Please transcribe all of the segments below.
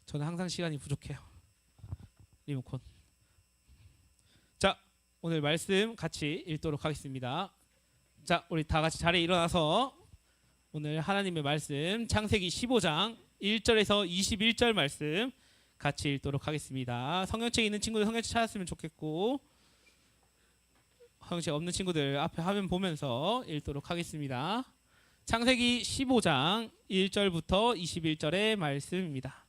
저는 항상 시간이 부족해요. 리모컨. 자, 오늘 말씀 같이 읽도록 하겠습니다. 자, 우리 다 같이 자리에 일어나서 오늘 하나님의 말씀 창세기 15장 1절에서 21절 말씀 같이 읽도록 하겠습니다. 성경책 있는 친구들 성경책 찾았으면 좋겠고, 성경책 없는 친구들 앞에 화면 보면서 읽도록 하겠습니다. 창세기 15장 1절부터 21절의 말씀입니다.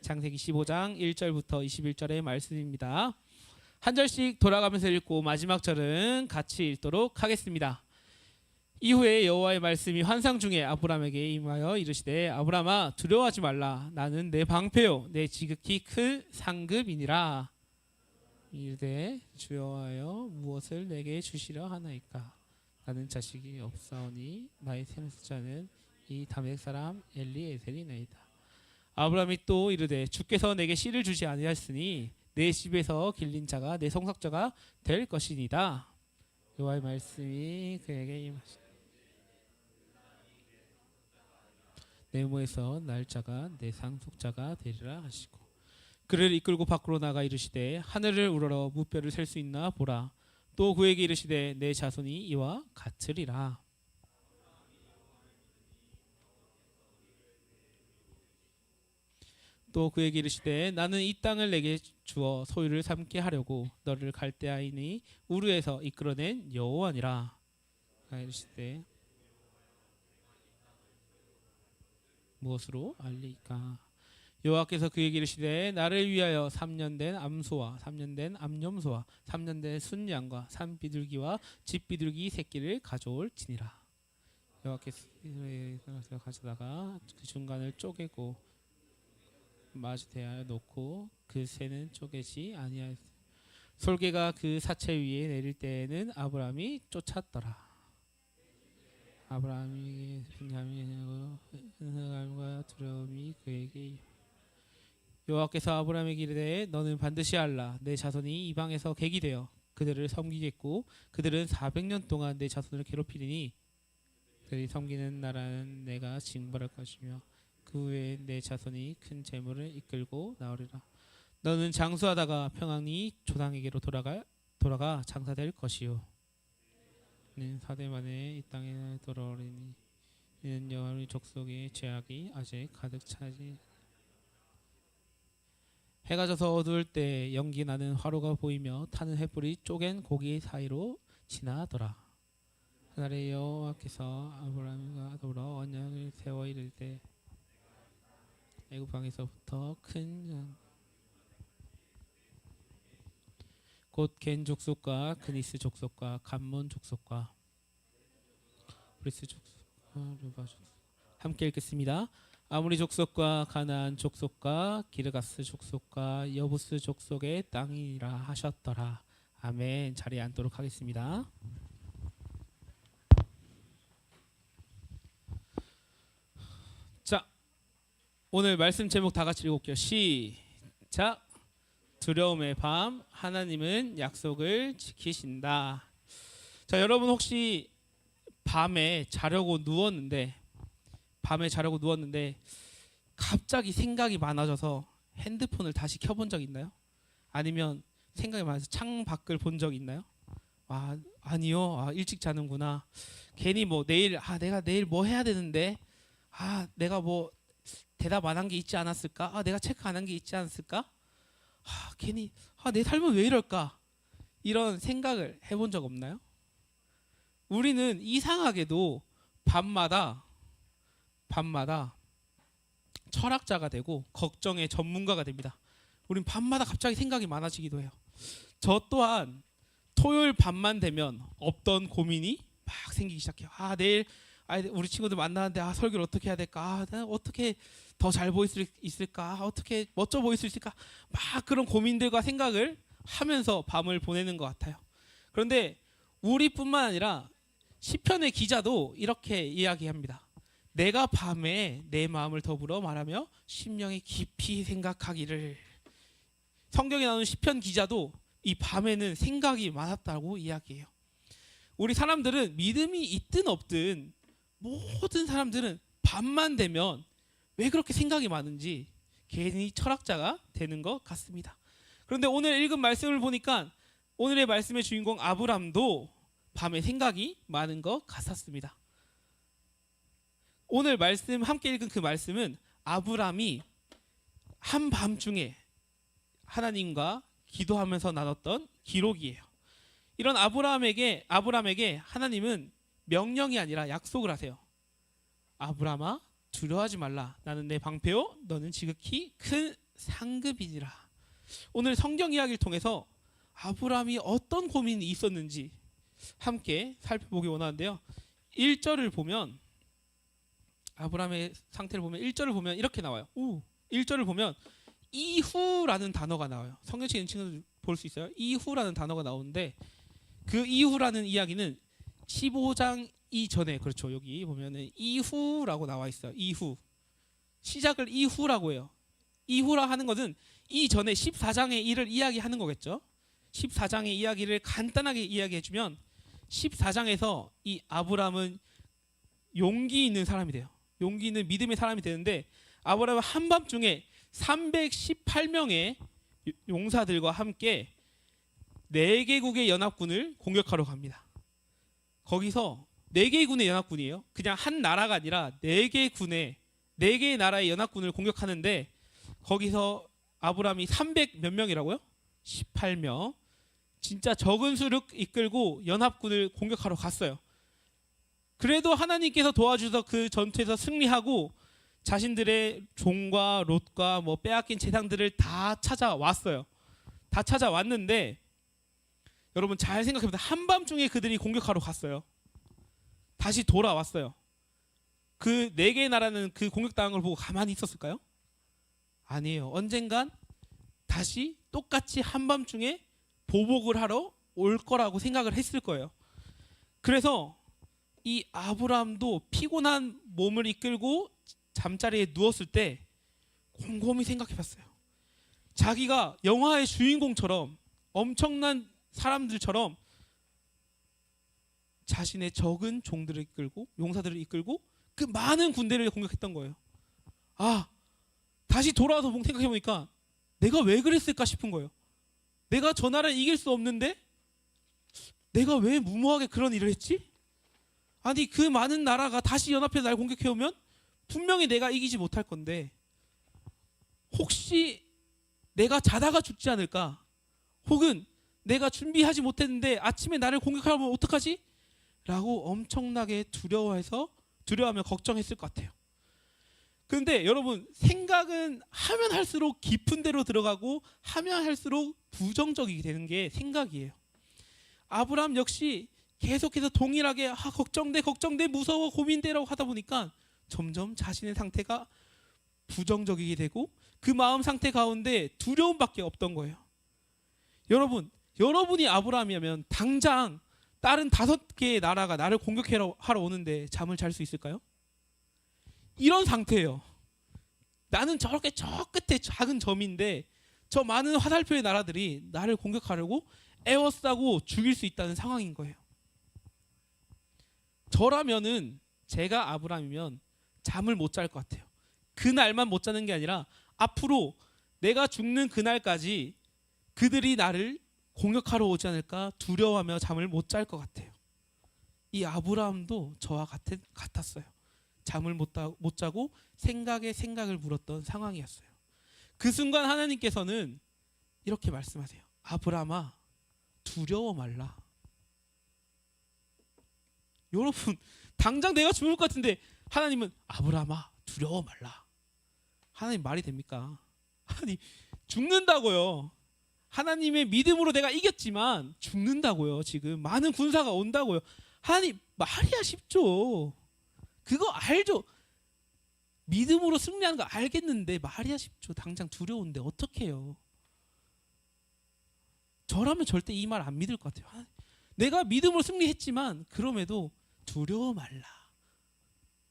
창세기 15장 1절부터 21절의 말씀입니다. 한 절씩 돌아가면서 읽고 마지막 절은 같이 읽도록 하겠습니다. 이후에 여호와의 말씀이 환상 중에 아브람에게 임하여 이르시되, 아브람아 두려워하지 말라. 나는 내 방패요 내 지극히 큰 상급이니라. 이르되 주여와여 무엇을 내게 주시려 하나이까? 나는 자식이 없사오니 나의 셈수자는 이 다메섹 사람 엘리에셀이나이다. 아브람이 또 이르되 주께서 내게 씨를 주지 아니하였으니 내 집에서 길린 자가 내 성삭자가 될 것이니이다. 여호와의 말씀이 그에게 임하시되, 내 몸에서 날 자가 내 상속자가 되리라 하시고, 그를 이끌고 밖으로 나가 이르시되 하늘을 우러러 무뼈를 셀 수 있나 보라. 또 그에게 이르시되 내 자손이 이와 같으리라. 또 그에게 이르시되 나는 이 땅을 내게 주어 소유를 삼게 하려고 너를 갈대아인이 우르에서 이끌어낸 여호와니라. 이르시되 무엇으로 알리까? 여호와께서 그에게 이르시되 나를 위하여 3년 된 암소와 3년 된 암염소와 3년 된 순양과 산비둘기와 집비둘기 새끼를 가져올지니라. 여호와께서 가져다가 그 중간을 쪼개고 마주대하여 놓고 그 새는 쪼개지 아니하였으니 솔개가 그 사체 위에 내릴 때에는 아브람이 쫓았더라. 아브람이 분함과 두려움이 그에게, 여호와께서 아브람에게 이르되 너는 반드시 알라. 내 자손이 이방에서 객이 되어 그들을 섬기겠고 그들은 400년 동안 내 자손을 괴롭히리니 그들이 섬기는 나라는 내가 징벌할 것이며 그 후에 내 자손이 큰 재물을 이끌고 나오리라. 너는 장수하다가 평안히 조상에게로 돌아가 장사될 것이요. 는 4대 만에 이 땅에 돌아오리니 이는 여호와의 족속의 죄악이 아직 가득 차지. 해가 져서 어두울 때 연기 나는 화로가 보이며 타는 횃불이 쪼갠 고기 사이로 지나더라. 그날에 여호와께서 아브람과 더불어 언약을 세워 이르되 애굽 방에서부터 큰 곧 겐 족속과 그니스 족속과 감몬 족속과 브리스 족속과 르바 족속 함께 읽겠습니다. 아모리 족속과 가나안 족속과 기르가스 족속과 여부스 족속의 땅이라 하셨더라. 아멘. 자리에 앉도록 하겠습니다. 자, 오늘 말씀 제목 다 같이 읽어볼게요. 시작. 두려움의 밤, 하나님은 약속을 지키신다. 자, 여러분 혹시 밤에 자려고 누웠는데 갑자기 생각이 많아져서 핸드폰을 다시 켜본 적 있나요? 아니면 생각이 많아서 창 밖을 본 적 있나요? 아니요. 일찍 자는구나. 괜히 뭐 내가 내일 뭐 해야 되는데, 내가 뭐 대답 안 한 게 있지 않았을까? 내가 체크 안 한 게 있지 않았을까? 괜히 내 삶은 왜 이럴까? 이런 생각을 해본 적 없나요? 우리는 이상하게도 밤마다 철학자가 되고 걱정의 전문가가 됩니다. 우린 밤마다 갑자기 생각이 많아지기도 해요. 저 또한 토요일 밤만 되면 없던 고민이 막 생기기 시작해요. 내일 우리 친구들 만나는데 설교를 어떻게 해야 될까? 어떻게 더 잘 보일 수 있을까? 어떻게 멋져 보일 수 있을까? 막 그런 고민들과 생각을 하면서 밤을 보내는 것 같아요. 그런데 우리뿐만 아니라 시편의 기자도 이렇게 이야기합니다. 내가 밤에 내 마음을 더불어 말하며 심령이 깊이 생각하기를. 성경에 나오는 시편 기자도 이 밤에는 생각이 많았다고 이야기해요. 우리 사람들은 믿음이 있든 없든 모든 사람들은 밤만 되면 왜 그렇게 생각이 많은지 괜히 철학자가 되는 것 같습니다. 그런데 오늘 읽은 말씀을 보니까 오늘의 말씀의 주인공 아브람도 밤에 생각이 많은 것 같았습니다. 오늘 말씀 함께 읽은 그 말씀은 아브람이 한밤중에 하나님과 기도하면서 나눴던 기록이에요. 이런 아브람에게 하나님은 명령이 아니라 약속을 하세요. 아브람아, 두려워하지 말라. 나는 내 방패요, 너는 지극히 큰 상급이니라. 오늘 성경 이야기를 통해서 아브람이 어떤 고민이 있었는지 함께 살펴보기 원하는데요. 1절을 보면 아브람의 상태를 보면 1절을 보면 이렇게 나와요. 1절을 보면 이후라는 단어가 나와요. 성경책 있는 친구들 볼 수 있어요? 이후라는 단어가 나오는데 그 이후라는 이야기는 15장 이전에, 그렇죠, 여기 보면은 이후라고 나와 있어요. 이후, 시작을 이후라고 해요. 이후라 하는 것은 이전에 14장의 일을 이야기하는 거겠죠. 14장의 이야기를 간단하게 이야기해주면 14장에서 이 아브람은 용기 있는 사람이 돼요. 용기 있는 믿음의 사람이 되는데 아브람은 한밤중에 318명의 용사들과 함께 4개국의 연합군을 공격하러 갑니다. 거기서 4개의 군의 연합군이에요. 그냥 한 나라가 아니라 4개의 나라의 연합군을 공격하는데 거기서 아브람이 300 몇 명이라고요? 18명. 진짜 적은 수를 이끌고 연합군을 공격하러 갔어요. 그래도 하나님께서 도와주셔서 그 전투에서 승리하고 자신들의 종과 롯과 뭐 빼앗긴 재산들을 다 찾아왔어요. 다 찾아왔는데 여러분 잘 생각해보세요. 한밤중에 그들이 공격하러 갔어요. 다시 돌아왔어요. 그 4개의 나라는 그 공격당한 걸 보고 가만히 있었을까요? 아니에요. 언젠간 다시 똑같이 한밤중에 보복을 하러 올 거라고 생각을 했을 거예요. 그래서 이 아브람도 피곤한 몸을 이끌고 잠자리에 누웠을 때 곰곰이 생각해봤어요. 자기가 영화의 주인공처럼 엄청난 사람들처럼 자신의 적은 종들을 이끌고 용사들을 이끌고 그 많은 군대를 공격했던 거예요. 다시 돌아와서 생각해보니까 내가 왜 그랬을까 싶은 거예요. 내가 저 나라를 이길 수 없는데 내가 왜 무모하게 그런 일을 했지? 아니 그 많은 나라가 다시 연합해서 날 공격해오면 분명히 내가 이기지 못할 건데 혹시 내가 자다가 죽지 않을까? 혹은 내가 준비하지 못했는데 아침에 나를 공격하면 어떡하지? 라고 엄청나게 두려워하며 걱정했을 것 같아요. 그런데 여러분 생각은 하면 할수록 깊은 데로 들어가고 하면 할수록 부정적이게 되는 게 생각이에요. 아브람 역시 계속해서 동일하게 걱정돼 무서워 고민돼라고 하다 보니까 점점 자신의 상태가 부정적이게 되고 그 마음 상태 가운데 두려움밖에 없던 거예요. 여러분이 아브라함이면 당장 다른 5개의 나라가 나를 공격하러 오는데 잠을 잘 수 있을까요? 이런 상태예요. 나는 저렇게 저 끝에 작은 점인데 저 많은 화살표의 나라들이 나를 공격하려고 에워싸고 죽일 수 있다는 상황인 거예요. 저라면은 제가 아브라함이면 잠을 못 잘 것 같아요. 그날만 못 자는 게 아니라 앞으로 내가 죽는 그날까지 그들이 나를 공격하러 오지 않을까 두려워하며 잠을 못 잘 것 같아요. 이 아브라함도 저와 같았어요. 잠을 못 자고 생각을 물었던 상황이었어요. 그 순간 하나님께서는 이렇게 말씀하세요. 아브라함아, 두려워 말라. 여러분, 당장 내가 죽을 것 같은데 하나님은 아브라함아, 두려워 말라. 하나님 말이 됩니까? 아니, 죽는다고요. 하나님의 믿음으로 내가 이겼지만 죽는다고요. 지금 많은 군사가 온다고요. 하나님, 말이야 쉽죠. 그거 알죠. 믿음으로 승리하는 거 알겠는데 말이야 쉽죠. 당장 두려운데 어떡해요. 저라면 절대 이 말 안 믿을 것 같아요. 내가 믿음으로 승리했지만 그럼에도 두려워 말라.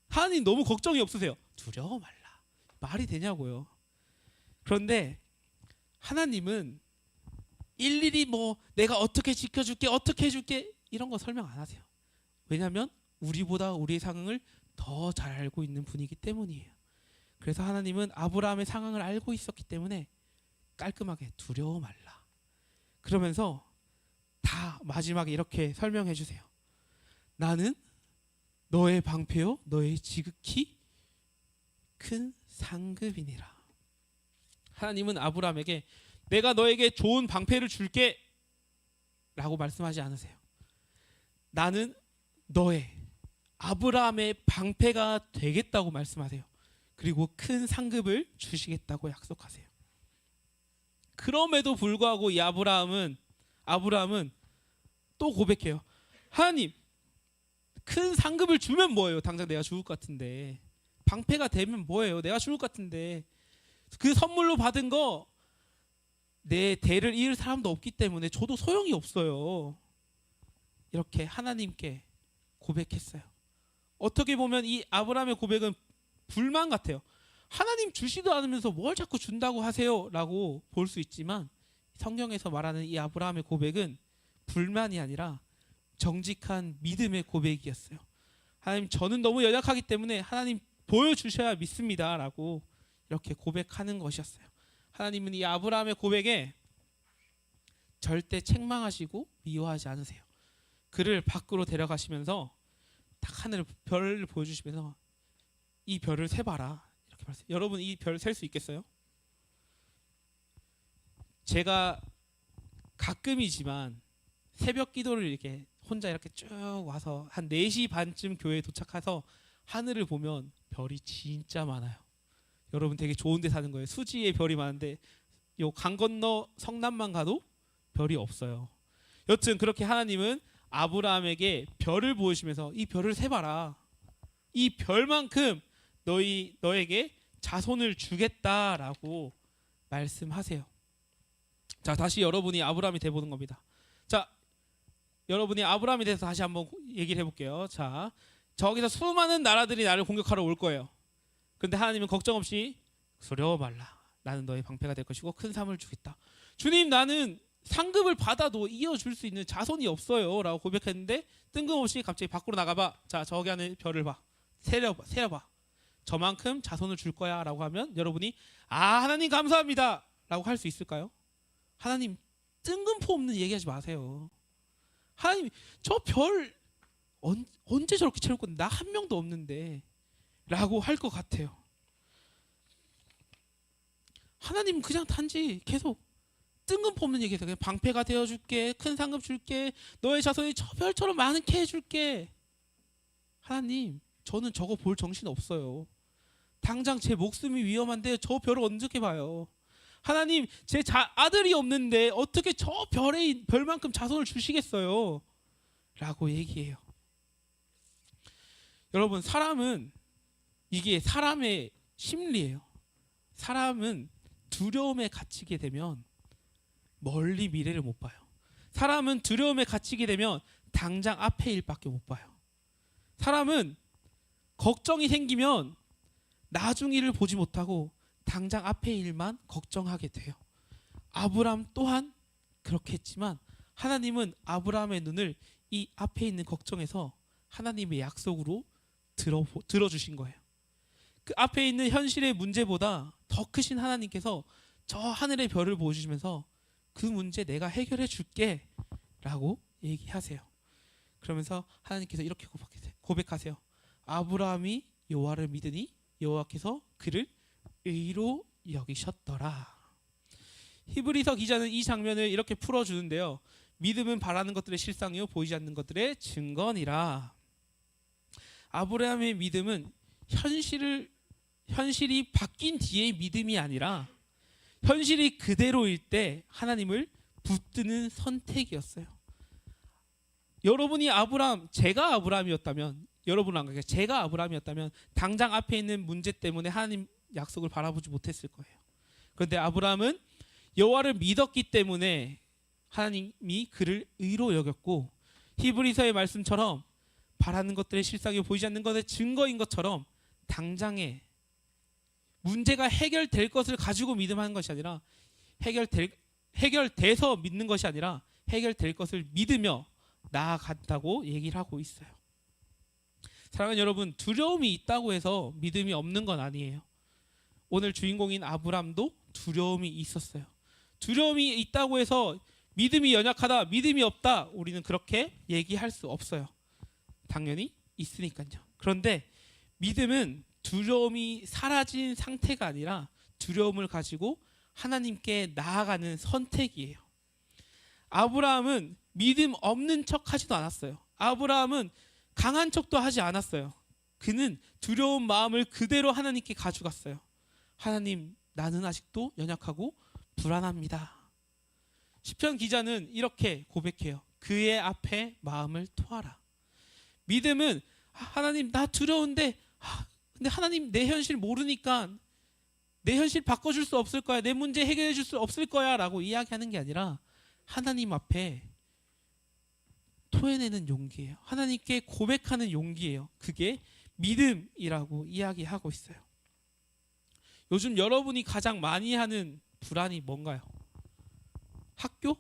하나님 너무 걱정이 없으세요. 두려워 말라. 말이 되냐고요. 그런데 하나님은 일일이 내가 어떻게 지켜줄게 어떻게 해줄게 이런 거 설명 안 하세요. 왜냐하면 우리보다 우리의 상황을 더 잘 알고 있는 분이기 때문이에요. 그래서 하나님은 아브라함의 상황을 알고 있었기 때문에 깔끔하게 두려워 말라. 그러면서 다 마지막에 이렇게 설명해 주세요. 나는 너의 방패요 너의 지극히 큰 상급이니라. 하나님은 아브라함에게 내가 너에게 좋은 방패를 줄게 라고 말씀하지 않으세요. 나는 너의 아브라함의 방패가 되겠다고 말씀하세요. 그리고 큰 상급을 주시겠다고 약속하세요. 그럼에도 불구하고 이 아브라함은 또 고백해요. 하나님, 큰 상급을 주면 뭐예요? 당장 내가 죽을 것 같은데. 방패가 되면 뭐예요? 내가 죽을 것 같은데. 그 선물로 받은 거 내 대를 이을 사람도 없기 때문에 줘도 소용이 없어요. 이렇게 하나님께 고백했어요. 어떻게 보면 이 아브라함의 고백은 불만 같아요. 하나님 주시도 않으면서 뭘 자꾸 준다고 하세요 라고 볼 수 있지만 성경에서 말하는 이 아브라함의 고백은 불만이 아니라 정직한 믿음의 고백이었어요. 하나님, 저는 너무 연약하기 때문에 하나님 보여주셔야 믿습니다 라고 이렇게 고백하는 것이었어요. 하나님은 이 아브라함의 고백에 절대 책망하시고 미워하지 않으세요. 그를 밖으로 데려가시면서 딱 하늘 별을 보여주시면서 이 별을 세봐라 이렇게 말했어요. 여러분, 이 별 셀 수 있겠어요? 제가 가끔이지만 새벽 기도를 이렇게 혼자 이렇게 쭉 와서 한 4시 반쯤 교회에 도착해서 하늘을 보면 별이 진짜 많아요. 여러분 되게 좋은 데 사는 거예요. 수지에 별이 많은데 요 강 건너 성남만 가도 별이 없어요. 여튼 그렇게 하나님은 아브라함에게 별을 보여주면서 이 별을 세봐라. 이 별만큼 너에게 자손을 주겠다라고 말씀하세요. 자, 다시 여러분이 아브라함이 돼보는 겁니다. 자, 여러분이 아브라함에 대해서 다시 한번 얘기를 해볼게요. 자, 저기서 수많은 나라들이 나를 공격하러 올 거예요. 그런데 하나님은 걱정 없이 두려워 말라. 나는 너의 방패가 될 것이고 큰 삶을 주겠다. 주님, 나는 상급을 받아도 이어줄 수 있는 자손이 없어요 라고 고백했는데 뜬금없이 갑자기 밖으로 나가봐. 자, 저기 안에 별을 봐. 세려봐. 저만큼 자손을 줄 거야 라고 하면 여러분이 하나님 감사합니다 라고 할 수 있을까요? 하나님, 뜬금포 없는 얘기하지 마세요. 하나님, 저 별 언제 저렇게 채울 건데 나 한 명도 없는데 라고 할 것 같아요. 하나님 그냥 단지 계속 뜬금포 없는 얘기해서 그냥 방패가 되어줄게, 큰 상급 줄게, 너의 자손이 저 별처럼 많게 해줄게. 하나님, 저는 저거 볼 정신 없어요. 당장 제 목숨이 위험한데 저 별을 어떻게 봐요? 하나님, 제 아들이 없는데 어떻게 저 별만큼 자손을 주시겠어요? 라고 얘기해요. 여러분, 이게 사람의 심리예요. 사람은 두려움에 갇히게 되면 멀리 미래를 못 봐요. 사람은 두려움에 갇히게 되면 당장 앞의 일밖에 못 봐요. 사람은 걱정이 생기면 나중 일을 보지 못하고 당장 앞의 일만 걱정하게 돼요. 아브라함 또한 그렇게 했지만 하나님은 아브라함의 눈을 이 앞에 있는 걱정에서 하나님의 약속으로 들어주신 거예요. 그 앞에 있는 현실의 문제보다 더 크신 하나님께서 저 하늘의 별을 보여주시면서 그 문제 내가 해결해 줄게 라고 얘기하세요. 그러면서 하나님께서 이렇게 고백하세요. 아브라함이 여호와를 믿으니 여호와께서 그를 의로 여기셨더라. 히브리서 기자는 이 장면을 이렇게 풀어주는데요. 믿음은 바라는 것들의 실상이요 보이지 않는 것들의 증거니라. 아브라함의 믿음은 현실이 바뀐 뒤의 믿음이 아니라 현실이 그대로일 때 하나님을 붙드는 선택이었어요. 여러분이 제가 아브라함이었다면, 여러분은 안 그래요. 제가 아브라함이었다면 당장 앞에 있는 문제 때문에 하나님 약속을 바라보지 못했을 거예요. 그런데 아브라함은 여호와를 믿었기 때문에 하나님이 그를 의로 여겼고, 히브리서의 말씀처럼 바라는 것들의 실상이 보이지 않는 것의 증거인 것처럼 당장에 문제가 해결될 것을 가지고 믿음하는 것이 아니라 해결돼서 믿는 것이 아니라 해결될 것을 믿으며 나아간다고 얘기를 하고 있어요. 사랑하는 여러분, 두려움이 있다고 해서 믿음이 없는 건 아니에요. 오늘 주인공인 아브람도 두려움이 있었어요. 두려움이 있다고 해서 믿음이 연약하다, 믿음이 없다, 우리는 그렇게 얘기할 수 없어요. 당연히 있으니까요. 그런데 믿음은 두려움이 사라진 상태가 아니라 두려움을 가지고 하나님께 나아가는 선택이에요. 아브라함은 믿음 없는 척 하지도 않았어요. 아브라함은 강한 척도 하지 않았어요. 그는 두려운 마음을 그대로 하나님께 가져갔어요. 하나님, 나는 아직도 연약하고 불안합니다. 시편 기자는 이렇게 고백해요. 그의 앞에 마음을 토하라. 믿음은 하나님, 나 두려운데 근데 하나님, 내 현실 모르니까 내 현실 바꿔줄 수 없을 거야, 내 문제 해결해 줄 수 없을 거야 라고 이야기하는 게 아니라 하나님 앞에 토해내는 용기예요. 하나님께 고백하는 용기예요. 그게 믿음이라고 이야기하고 있어요. 요즘 여러분이 가장 많이 하는 불안이 뭔가요? 학교?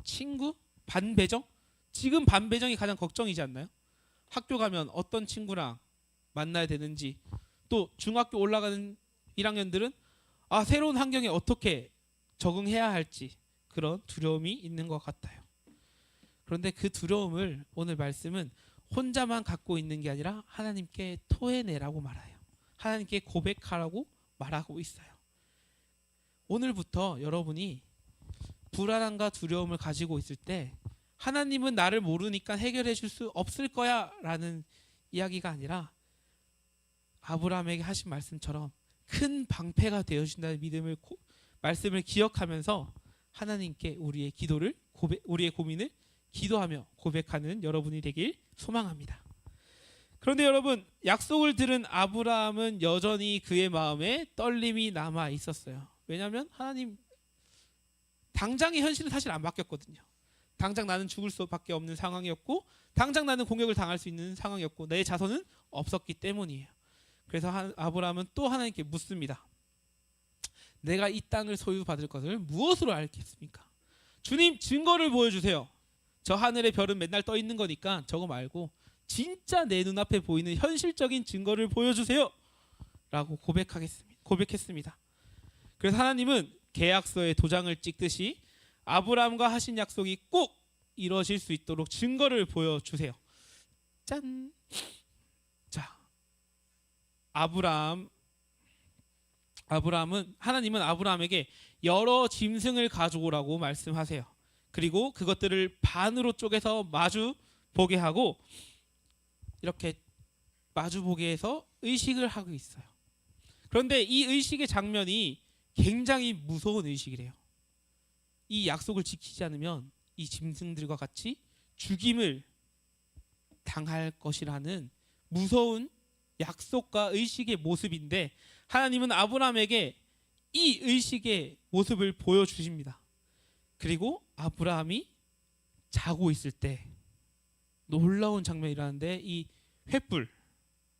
친구? 반배정? 지금 반배정이 가장 걱정이지 않나요? 학교 가면 어떤 친구랑 만나야 되는지, 또 중학교 올라가는 1학년들은 새로운 환경에 어떻게 적응해야 할지, 그런 두려움이 있는 것 같아요. 그런데 그 두려움을 오늘 말씀은 혼자만 갖고 있는 게 아니라 하나님께 토해내라고 말해요. 하나님께 고백하라고 말하고 있어요. 오늘부터 여러분이 불안함과 두려움을 가지고 있을 때 하나님은 나를 모르니까 해결해 줄 수 없을 거야 라는 이야기가 아니라 아브라함에게 하신 말씀처럼 큰 방패가 되어준다는 말씀을 기억하면서 하나님께 우리의 기도를 우리의 고민을 기도하며 고백하는 여러분이 되길 소망합니다. 그런데 여러분, 약속을 들은 아브라함은 여전히 그의 마음에 떨림이 남아 있었어요. 왜냐하면 하나님, 당장의 현실은 사실 안 바뀌었거든요. 당장 나는 죽을 수밖에 없는 상황이었고, 당장 나는 공격을 당할 수 있는 상황이었고, 내 자손은 없었기 때문이에요. 그래서 아브라함은 또 하나님께 묻습니다. 내가 이 땅을 소유받을 것을 무엇으로 알겠습니까? 주님, 증거를 보여주세요. 저 하늘의 별은 맨날 떠 있는 거니까 저거 말고 진짜 내 눈앞에 보이는 현실적인 증거를 보여주세요 라고 고백했습니다. 그래서 하나님은 계약서에 도장을 찍듯이 아브라함과 하신 약속이 꼭 이루어질 수 있도록 증거를 보여주세요. 짠! 자, 하나님은 아브라함에게 여러 짐승을 가져오라고 말씀하세요. 그리고 그것들을 반으로 쪼개서 마주 보게 하고, 이렇게 마주 보게 해서 의식을 하고 있어요. 그런데 이 의식의 장면이 굉장히 무서운 의식이래요. 이 약속을 지키지 않으면 이 짐승들과 같이 죽임을 당할 것이라는 무서운 약속과 의식의 모습인데, 하나님은 아브라함에게 이 의식의 모습을 보여주십니다. 그리고 아브라함이 자고 있을 때 놀라운 장면이 일어나는데, 이 횃불,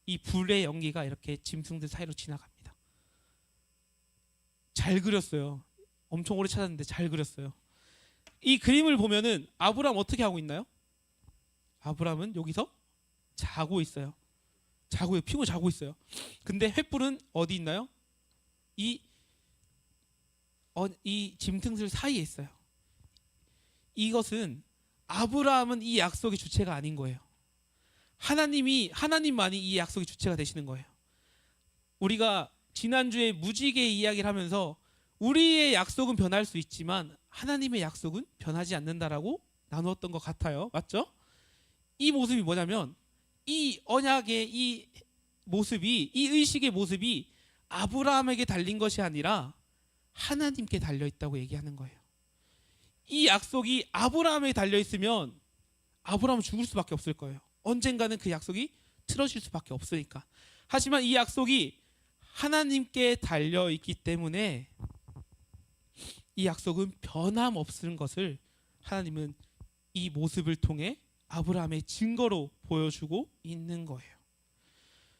이 불의 연기가 이렇게 짐승들 사이로 지나갑니다. 잘 그렸어요. 엄청 오래 찾았는데 잘 그렸어요. 이 그림을 보면은 아브라함 어떻게 하고 있나요? 아브라함은 여기서 자고 있어요. 피고 자고 있어요. 근데 횃불은 어디 있나요? 이 짐승들 사이에 있어요. 이것은 아브라함은 이 약속의 주체가 아닌 거예요. 하나님만이 이 약속의 주체가 되시는 거예요. 우리가 지난주에 무지개 이야기를 하면서 우리의 약속은 변할 수 있지만 하나님의 약속은 변하지 않는다라고 나누었던 것 같아요. 맞죠? 이 모습이 뭐냐면, 이 언약의 이 모습이, 이 의식의 모습이 아브라함에게 달린 것이 아니라 하나님께 달려있다고 얘기하는 거예요. 이 약속이 아브라함에 달려있으면 아브라함은 죽을 수밖에 없을 거예요. 언젠가는 그 약속이 틀어질 수밖에 없으니까. 하지만 이 약속이 하나님께 달려있기 때문에 이 약속은 변함없는 것을 하나님은 이 모습을 통해 아브라함의 증거로 보여주고 있는 거예요.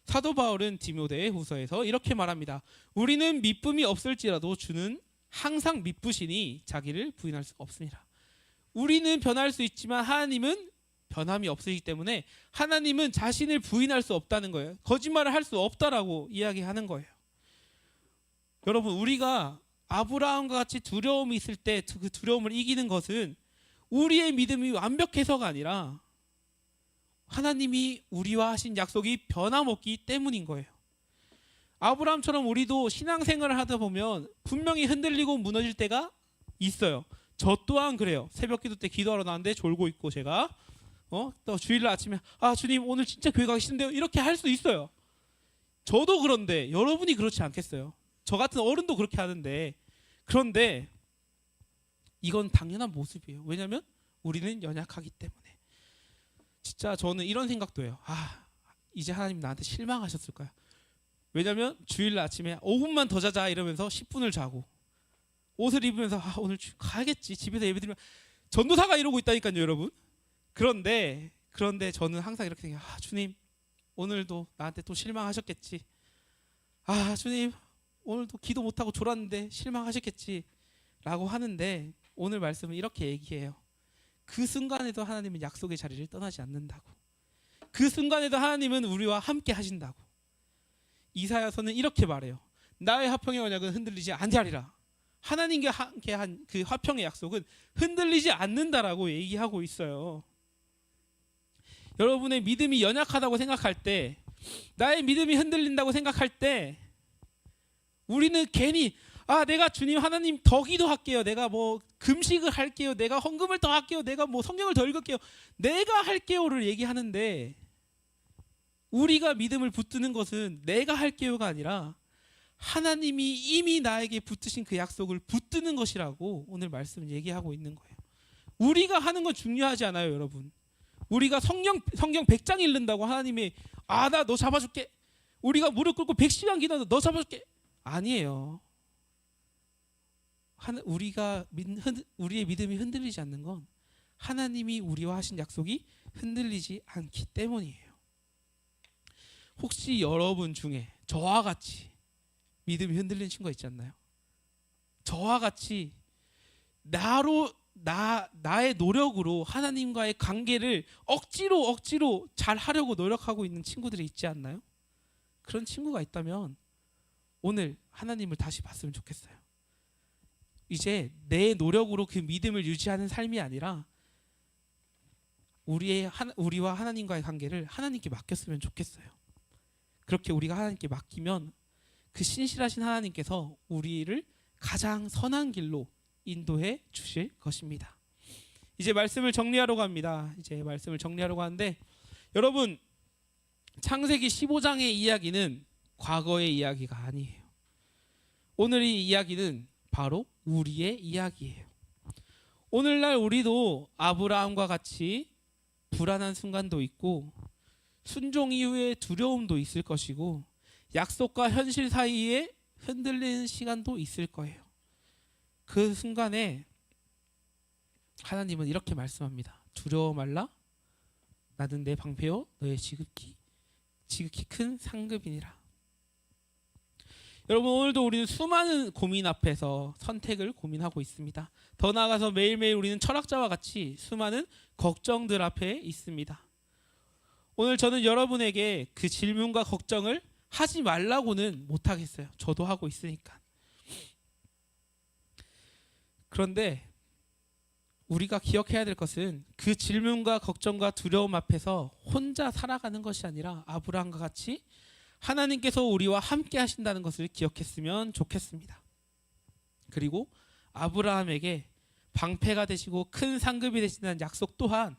사도 바울은 디모데 후서에서 이렇게 말합니다. 우리는 미쁨이 없을지라도 주는 항상 미쁘시니 자기를 부인할 수가 없습니다. 우리는 변할 수 있지만 하나님은 변함이 없으시기 때문에 하나님은 자신을 부인할 수 없다는 거예요. 거짓말을 할 수 없다라고 이야기하는 거예요. 여러분, 우리가 아브라함과 같이 두려움이 있을 때 그 두려움을 이기는 것은 우리의 믿음이 완벽해서가 아니라 하나님이 우리와 하신 약속이 변함없기 때문인 거예요. 아브라함처럼 우리도 신앙생활을 하다 보면 분명히 흔들리고 무너질 때가 있어요. 저 또한 그래요. 새벽기도 때 기도하러 나왔는데 졸고 있고 제가 또 주일날 아침에 주님 오늘 진짜 교회 가기 싫은데요, 이렇게 할 수 있어요. 저도 그런데 여러분이 그렇지 않겠어요? 저 같은 어른도 그렇게 하는데, 그런데 이건 당연한 모습이에요. 왜냐하면 우리는 연약하기 때문에. 진짜 저는 이런 생각도 해요. 이제 하나님 나한테 실망하셨을까요? 왜냐하면 주일날 아침에 5분만 더 자자 이러면서 10분을 자고 옷을 입으면서 오늘 가야겠지, 집에서 예배드리면, 전도사가 이러고 있다니까요, 여러분. 그런데 저는 항상 이렇게 생각해요. 주님 오늘도 나한테 또 실망하셨겠지. 주님 오늘도 기도 못하고 졸았는데 실망하셨겠지 라고 하는데, 오늘 말씀은 이렇게 얘기해요. 그 순간에도 하나님은 약속의 자리를 떠나지 않는다고. 그 순간에도 하나님은 우리와 함께 하신다고. 이사야서는 이렇게 말해요. 나의 화평의 언약은 흔들리지 아니하리라. 하나님과 함께 한 그 화평의 약속은 흔들리지 않는다라고 얘기하고 있어요. 여러분의 믿음이 연약하다고 생각할 때, 나의 믿음이 흔들린다고 생각할 때, 우리는 괜히 내가 주님 하나님 더 기도할게요, 내가 뭐 금식을 할게요, 내가 헌금을 더 할게요, 내가 뭐 성경을 더 읽을게요, 내가 할게요를 얘기하는데, 우리가 믿음을 붙드는 것은 내가 할게요가 아니라 하나님이 이미 나에게 붙으신 그 약속을 붙드는 것이라고 오늘 말씀을 얘기하고 있는 거예요. 우리가 하는 건 중요하지 않아요, 여러분. 우리가 성경 100장 읽는다고 하나님이 나 너 잡아줄게, 우리가 무릎 꿇고 100시간 기도한다 너 잡아줄게, 아니에요. 우리의 믿음이 흔들리지 않는 건 하나님이 우리와 하신 약속이 흔들리지 않기 때문이에요. 혹시 여러분 중에 저와 같이 믿음이 흔들리는 친구가 있지 않나요? 저와 같이 나의 노력으로 하나님과의 관계를 억지로 잘 하려고 노력하고 있는 친구들이 있지 않나요? 그런 친구가 있다면 오늘 하나님을 다시 봤으면 좋겠어요. 이제 내 노력으로 그 믿음을 유지하는 삶이 아니라 우리와 하나님과의 관계를 하나님께 맡겼으면 좋겠어요. 그렇게 우리가 하나님께 맡기면 그 신실하신 하나님께서 우리를 가장 선한 길로 인도해 주실 것입니다. 이제 말씀을 정리하려고 합니다. 하는데, 여러분, 창세기 15장의 이야기는 과거의 이야기가 아니에요. 오늘의 이야기는 바로 우리의 이야기예요. 오늘날 우리도 아브라함과 같이 불안한 순간도 있고 순종 이후에 두려움도 있을 것이고 약속과 현실 사이에 흔들리는 시간도 있을 거예요. 그 순간에 하나님은 이렇게 말씀합니다. 두려워 말라. 나는 내 방패요 너의 지극히 큰 상급이니라. 여러분, 오늘도 우리는 수많은 고민 앞에서 선택을 고민하고 있습니다. 더 나아가서 매일매일 우리는 철학자와 같이 수많은 걱정들 앞에 있습니다. 오늘 저는 여러분에게 그 질문과 걱정을 하지 말라고는 못하겠어요. 저도 하고 있으니까. 그런데 우리가 기억해야 될 것은 그 질문과 걱정과 두려움 앞에서 혼자 살아가는 것이 아니라 아브라함과 같이 하나님께서 우리와 함께 하신다는 것을 기억했으면 좋겠습니다. 그리고 아브라함에게 방패가 되시고 큰 상급이 되신다는 약속 또한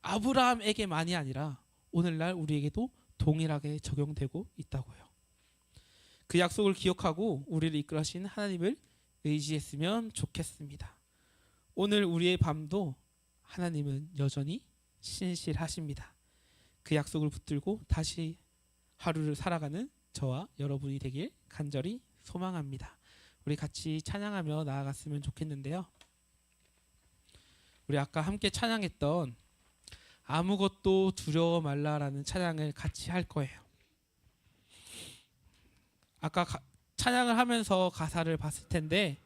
아브라함에게만이 아니라 오늘날 우리에게도 동일하게 적용되고 있다고요. 그 약속을 기억하고 우리를 이끌어가신 하나님을 의지했으면 좋겠습니다. 오늘 우리의 밤도 하나님은 여전히 신실하십니다. 그 약속을 붙들고 다시 하루를 살아가는 저와 여러분이 되길 간절히 소망합니다. 우리 같이 찬양하며 나아갔으면 좋겠는데요. 우리 아까 함께 찬양했던 아무것도 두려워 말라라는 찬양을 같이 할 거예요. 아까 찬양을 하면서 가사를 봤을 텐데